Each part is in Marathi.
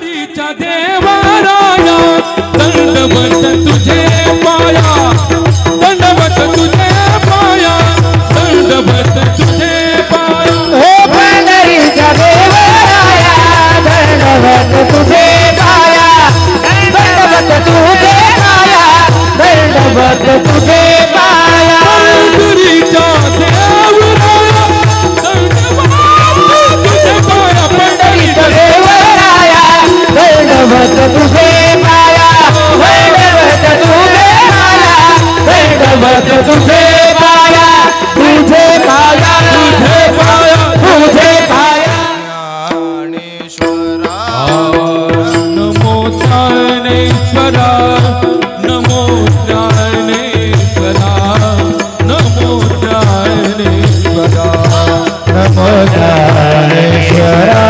पंढरीच्या देवराया दंडवत तुझे पाया दंडवत तुझे पाया दंडवत तुझे पाया हो पंढरीच्या देवराया दंडवत तुझे पाया दंडवत तुझे पाया दंडवत तुझे पाया पंढरीच्या देवराया दंडवत तुझे पाया पंढरीच्या देवराया दंडवत तुझे पाया दंडवत तुझे पाया दंडवत तुझे पाया तुझे पाया तुझे पाया तुझे पाया ज्ञानेश्वरा नमो ज्ञानेश्वरा नमो ज्ञानेश्वरा नमो ज्ञानेश्वरा नमो ज्ञानेश्वरा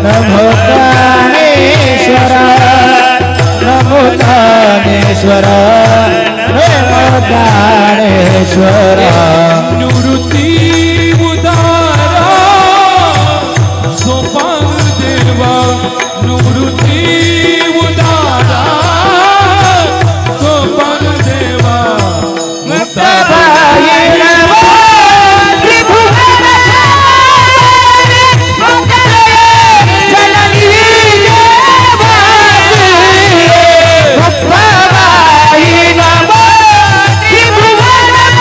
नमो ज्ञानेश्वरा नमो ज्ञानेश्वरा नमो ज्ञानेश्वरा निवृत्ती उदारा सोपान देवा निवृत्ती उदारा सोपान देवा मुक्ताबाई नमो त्रिभुवनधारी मंगलये जननी देवासी मुक्ताबाई नमो त्रिभुवनधारी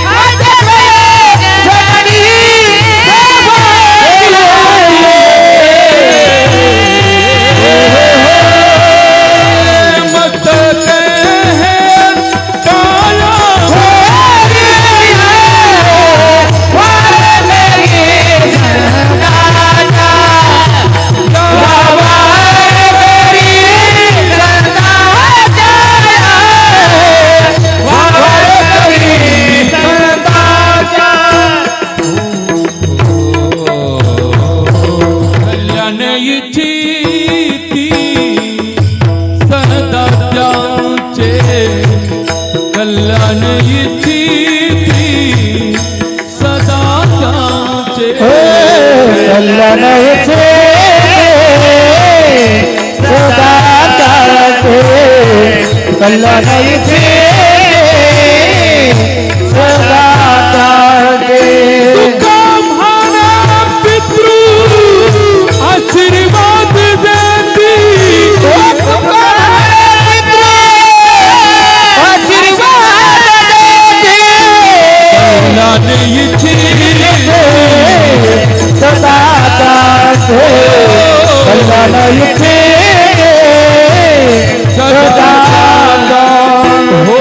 मंगलये जननी देवासी मत है काया कल्याण इच्छिती सदा त्यांचे कल्याण इच्छिती सदा त्यांचे कल्याणाचे सदा चालते कल्याणाचे सदा चालते तुका म्हाना पितृ आशीर्वाद देती कल्याण इच्छिती सदा चालते कल्याणाचे सदा चालते हो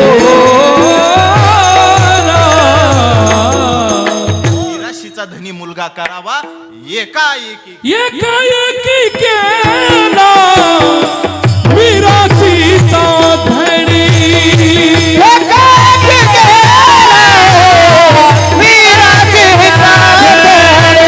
राशीचा धनी मुलगा करावा एकाएकी एकाएकी केला विरासीचा धणी एकाएकी केला मिरासीचा धणी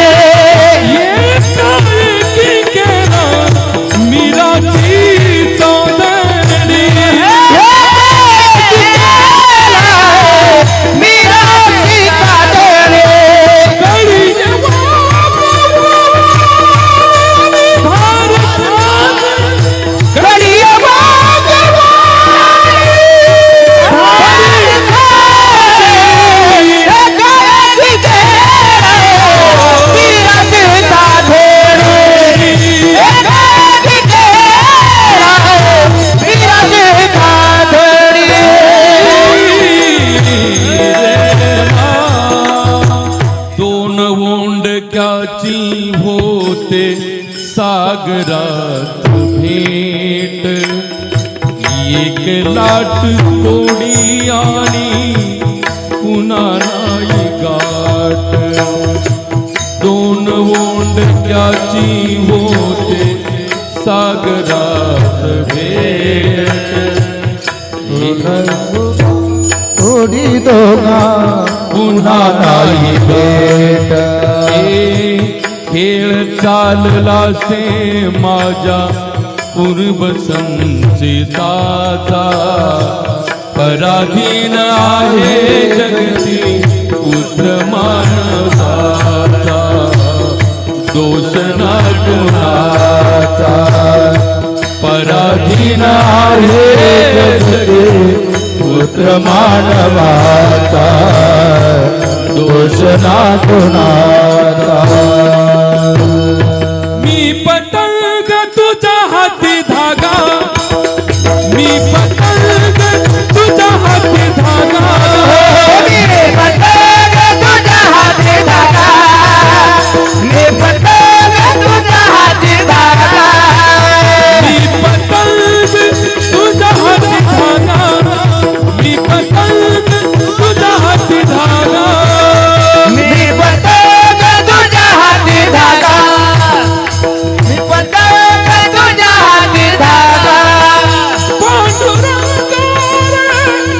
दोन ओंडक्याची होते सागरात भेट एक लाट तोडी आणि पुन्हा नाही गाठ दोन ओंडक्याची होते सागरात भेट थोडी दोना पुन्हा नाही भेट खेळ चालला से माझ्या पूर्व संचिताचा पराधीन आहे जगती पुत्र मानवाचा दोष ना कोणाचा पराधीन आहे जगते पुत्र मानवाचा दोष ना कोणाचा मी पतंग तुझ्या हाती धागा मी पतंग तुझ्या हाती धागा मी पतंग तुझ्या हाती धागा मी पतंग तुझ्या हाती धागा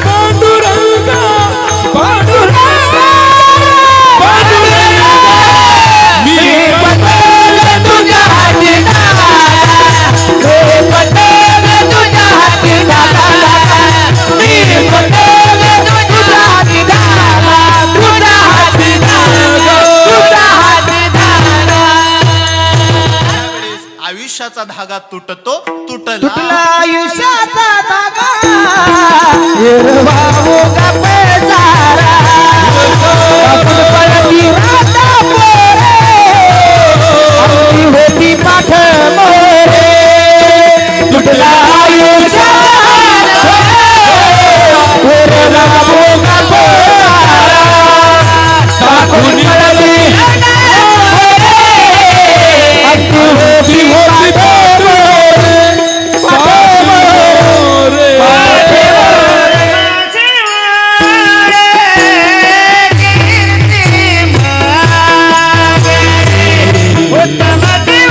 पांडुरंगा पांडुरंगा पांडुरंगा मी त्यावेळेस आयुष्याचा धागा तुटतो तुटला आयुष्याचा धागा हिरवावू गप्पे सारा आपण पळती राहता पोरे आपली होती पाठ मोरे तुटला आयुष्याचा हिरवावू गप्पे सारा आपण पळती आपली होती उत्तम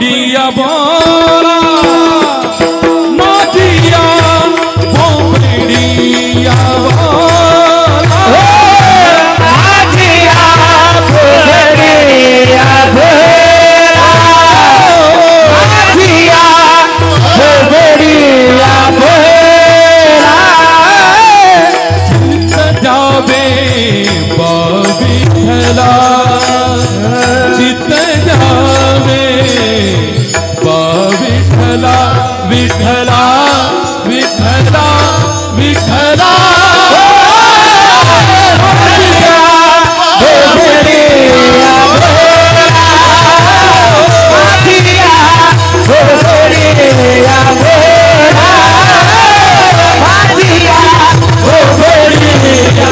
भोपडिया बोला माझिया भोपडिया बोला माझिया भोपडिया बोला माझिया भोपडिया बोला चित्त जावे विठ्ठला चित्त जावे विठ्ठला विठ्ठला विठ्ठला विठ्ठला माझिया भोपडिया बोला माझिया भोपडिया बोला माझिया भोपडिया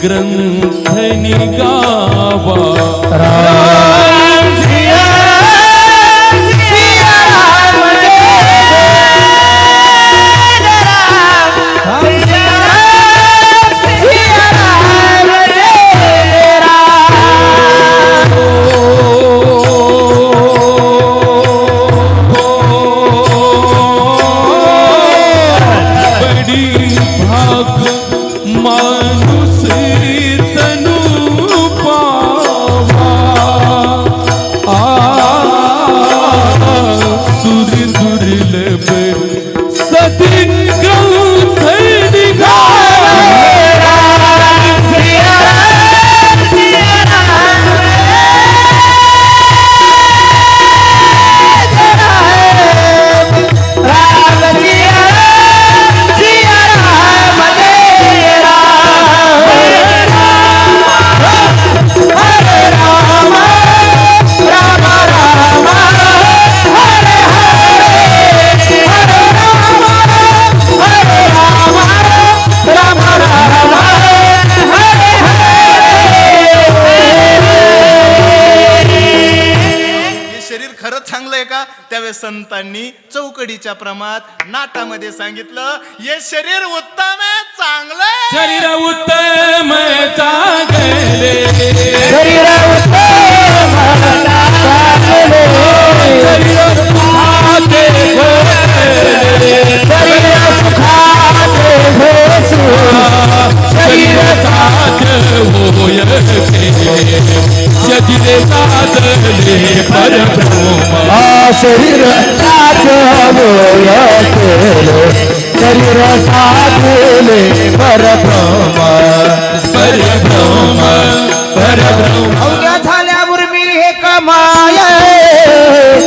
ग्रंथ निगावा मानुष तनु पावा त्यावेळेस संतांनी चौकडीच्या प्रमाणात नाटामध्ये सांगितलं हे शरीर उत्तम आहे चांगलं आहे. शरीर उत्तम चांगले शरीर उत्तम चांगले शरीर सुखाचे शरीर सुखाचे घोषू शरीर साध होय शरीर साधले परब्रह्म शरीर साधवोय केले शरीर साधले परब्रह्म परब्रह्म परब्रह्म अवघ्या झाल्यावर मी एक माय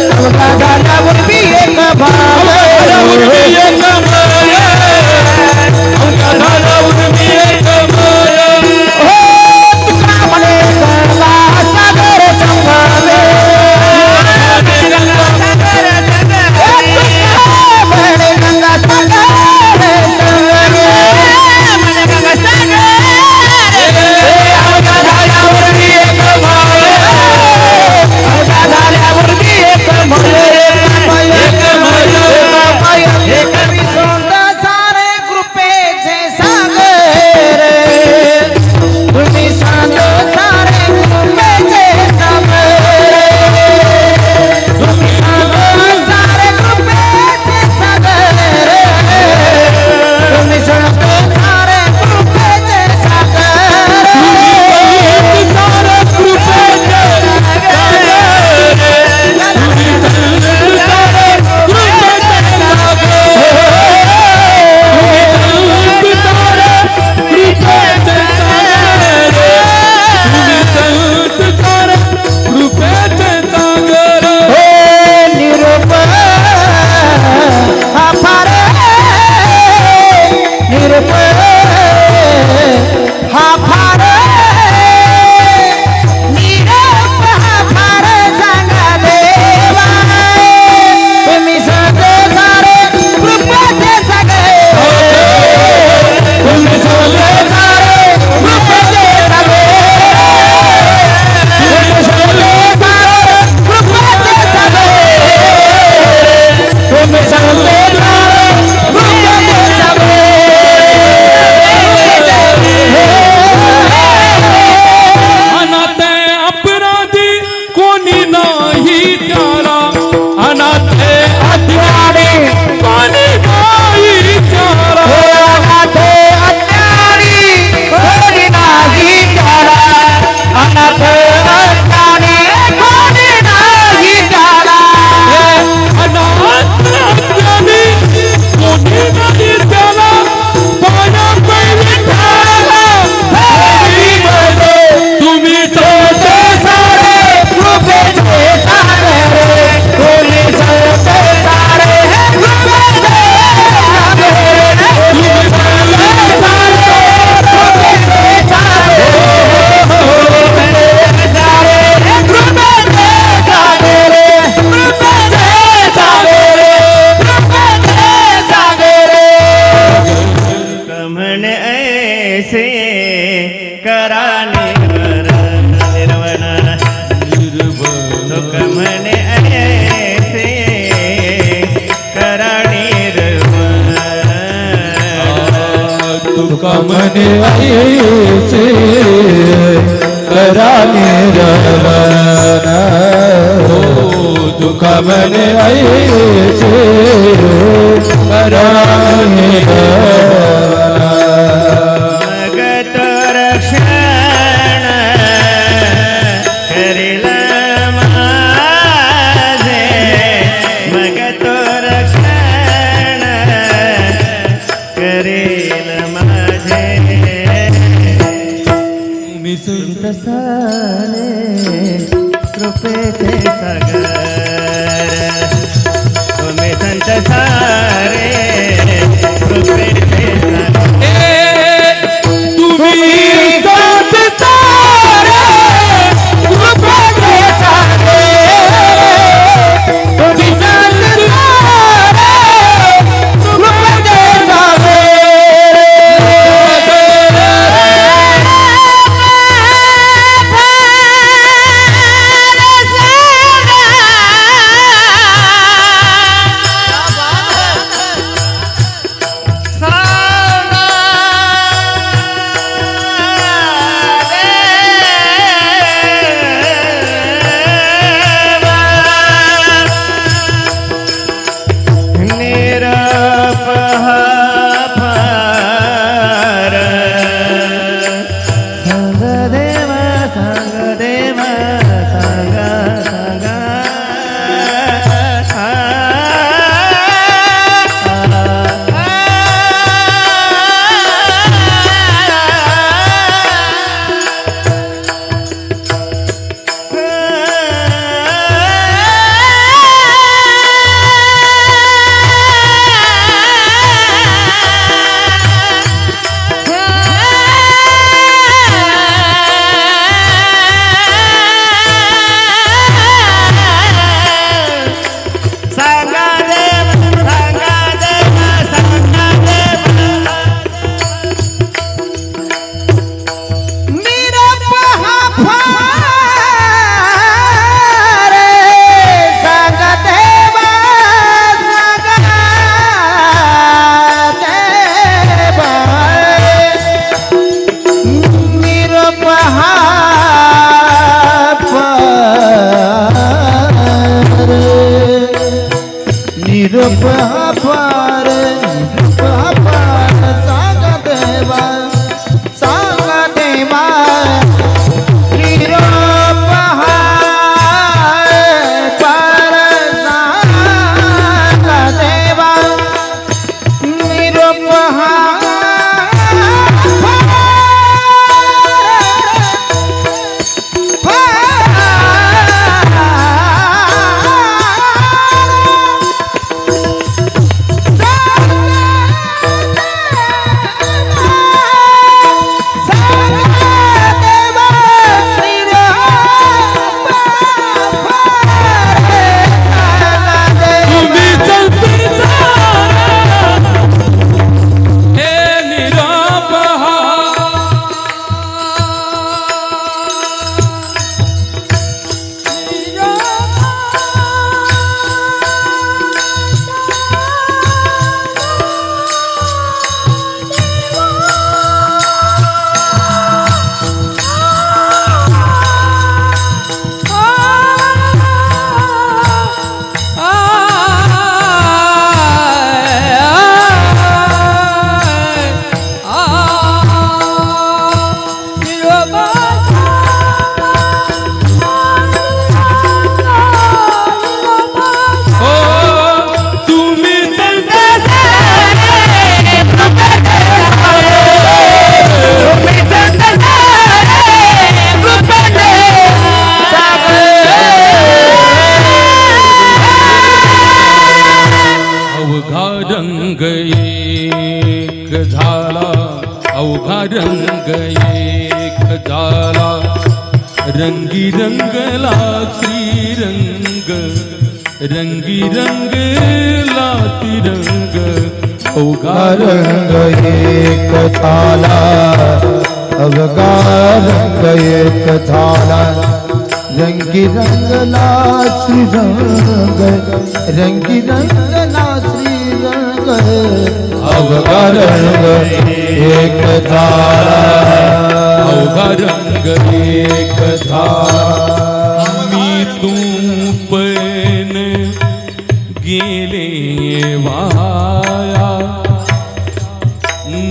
अवघ्या झाल्यावर मी एक भाव सागर संगमे गंगा सागर संगमे कमने ऐसे कराने रवाना हो दुख मने ऐसे कराने रवाना मगत रक्षण करिल माझे मगत रक्षण करिल माझे मी संत सारे कृपेचे सागर तुम्ही संत सारे कृपेचे सागर तुम्ही संत सारे कृपेचे सागर तुम्ही संत सारे कृपेचे सागर निरूप हा फार निरूप हा फार सांगा देवा सांगा देवा निरूप हा फार सांगा देवा निरूप हा तुम्ही चलती हे निराप अवघा रंग एक झाला अवघा रंग एक झाला रंगी रंगला श्रीरंग रंगी रंगला तिरंग अवघा रंग एक झाला अवघा रंग एक झाला रंगी रंगला श्रीरंग रंगी रंगला श्रीरंग अवघा रंग एक झाला अवघा रंग एक झाला मी तू पण गेले वाया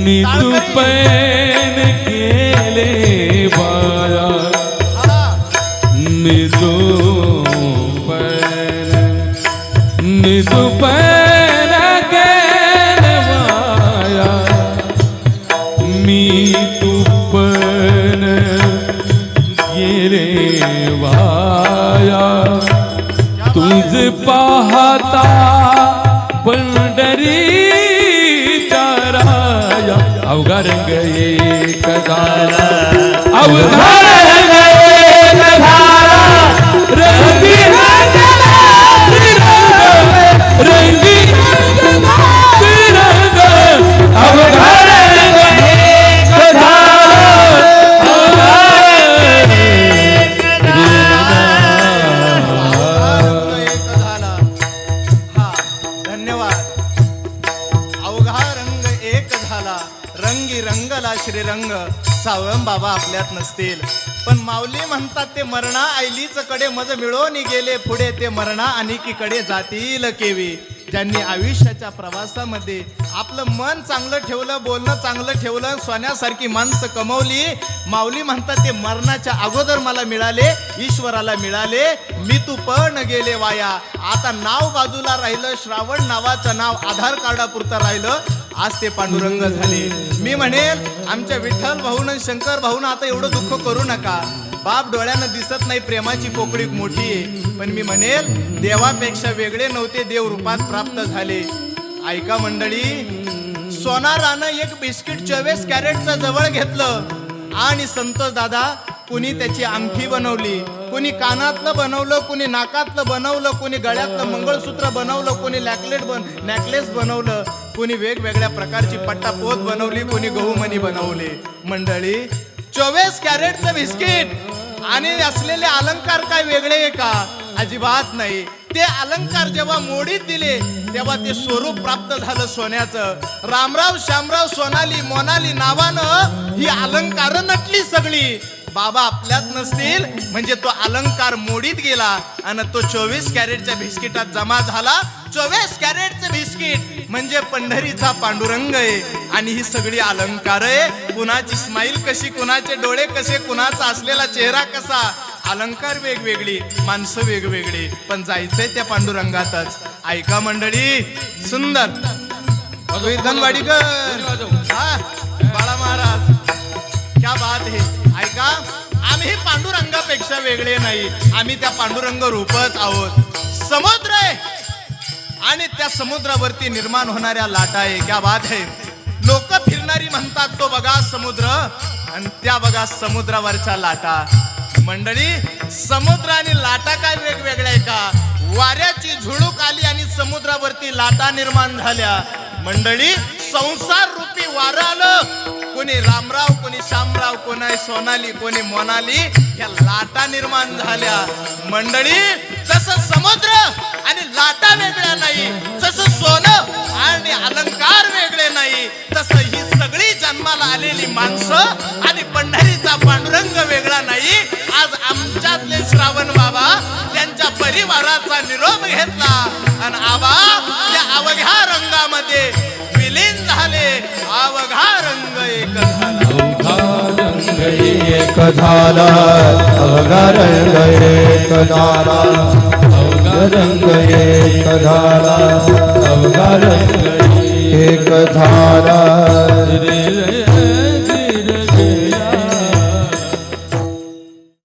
मी तू पण गेले वाया मी तू पण गेले वाया मी तू पण गेले वाया तुझ पाहता पंढरी राया अवघा रंग एक झाला अवघा रंग एक झाला रंगी रंगला श्रीरंग रंगी रंगला श्रीरंग अवघा रंग एक झाला अवघा एक झाला. हा, धन्यवाद. अवघा रंग एक झाला रंगी रंगला श्रीरंग सावळम बाबा आपल्यात नसतील पण माऊली म्हणतात ते मरणा आयलीच कडे मज मिळून गेले पुढे ते मरणा अनिकीकडे जातील केवी ज्यांनी आयुष्याच्या प्रवासामध्ये आपलं मन चांगलं ठेवलं बोलणं चांगलं ठेवलं सोन्यासारखी माणसं कमवली माऊली म्हणतात ते मरणाच्या अगोदर मला मिळाले ईश्वराला मिळाले मी तू पण गेले वाया आता नाव बाजूला राहिलं श्रावण नावाचं नाव आधार कार्डापुरतं राहिलं आज ते पांडुरंग झाले मी म्हणेल आमच्या विठ्ठल भाऊन शंकर भाऊन आता एवढं दुःख करू नका बाप डोळ्यानं दिसत नाही प्रेमाची पोकळी मोठी आहे पण मी म्हणेल देवापेक्षा वेगळे नव्हते देव रूपात प्राप्त झाले ऐका मंडळी सोनारानं एक बिस्किट 24 कॅरेटचं जवळ घेतलं आणि संतोष दादा कुणी त्याची अंगठी बनवली कुणी कानातलं बनवलं कुणी नाकातलं बनवलं कुणी गळ्यातलं मंगळसूत्र बनवलं कुणी नेकलेस बनवलं कुणी वेगवेगळ्या प्रकारची पट्टापोत बनवली कुणी गहूमणी बनवले मंडळी 24 कॅरेटचं बिस्किट आणि असलेले अलंकार काय वेगळे आहे का अजिबात नाही ते अलंकार जेव्हा मोडीत दिले तेव्हा ते स्वरूप प्राप्त झालं सोन्याचं रामराव श्यामराव सोनाली मोनाली नावानं ही अलंकार नटली सगळी बाबा आपल्यात नसतील म्हणजे तो अलंकार मोडीत गेला आणि तो 24 कॅरेटच्या बिस्किटात जमा झाला. 24 कॅरेटचे बिस्किट म्हणजे पंढरीचा पांडुरंग आहे. आणि ही सगळी अलंकार आहे. कुणाची स्माईल कशी, कुणाचे डोळे कसे, कुणाचा असलेला चेहरा कसा, अलंकार वेगवेगळी, माणसं वेगवेगळी, पण जायचंय त्या पांडुरंगातच. ऐका मंडळी, सुंदर धनवाडीकर, हा बाळा महाराज, क्या बात है. ऐका, आम्ही पांडुरंगापेक्षा वेगळे नाही, आम्ही त्या पांडुरंग रूपच आहोत. समुद्र आहे आणि त्या समुद्रावरती निर्माण होणाऱ्या लाटा आहे. क्या बात है. लोक फिरणारी म्हणतात तो बघा समुद्र, आणि त्या बघा समुद्रावरच्या लाटा. मंडळी, समुद्र आणि लाटा काय वेगवेगळ्या आहे का? वाऱ्याची झुळूक आली आणि समुद्रावरती लाटा निर्माण झाल्या. मंडळी, संसार रूपी वारं आलं, कोणी रामराव, कोणी श्यामराव, कोणी सोनाली, कोणी मोनाली, ह्या लाटा निर्माण झाल्या. मंडळी, जसं समुद्र आणि लाटा वेगळ्या नाही, जसं सोनं आणि अलंकार वेगळे नाही, तसं ही सगळी जन्माला आलेली माणसं आणि पंढरीचा पांडुरंग वेगळा नाही. आज आमच्यातले श्रावण बाबा त्यांच्या परिवाराचा निरोप घेतला आणि आबा त्या अवघ्या रंगामध्ये विलीन झाले. अवघा रंग एक झाला, अवघा रंग एक झाला, अवघा रंग एक झाला, अवघा रंग एक झाला, अवघा रंग एक झाला.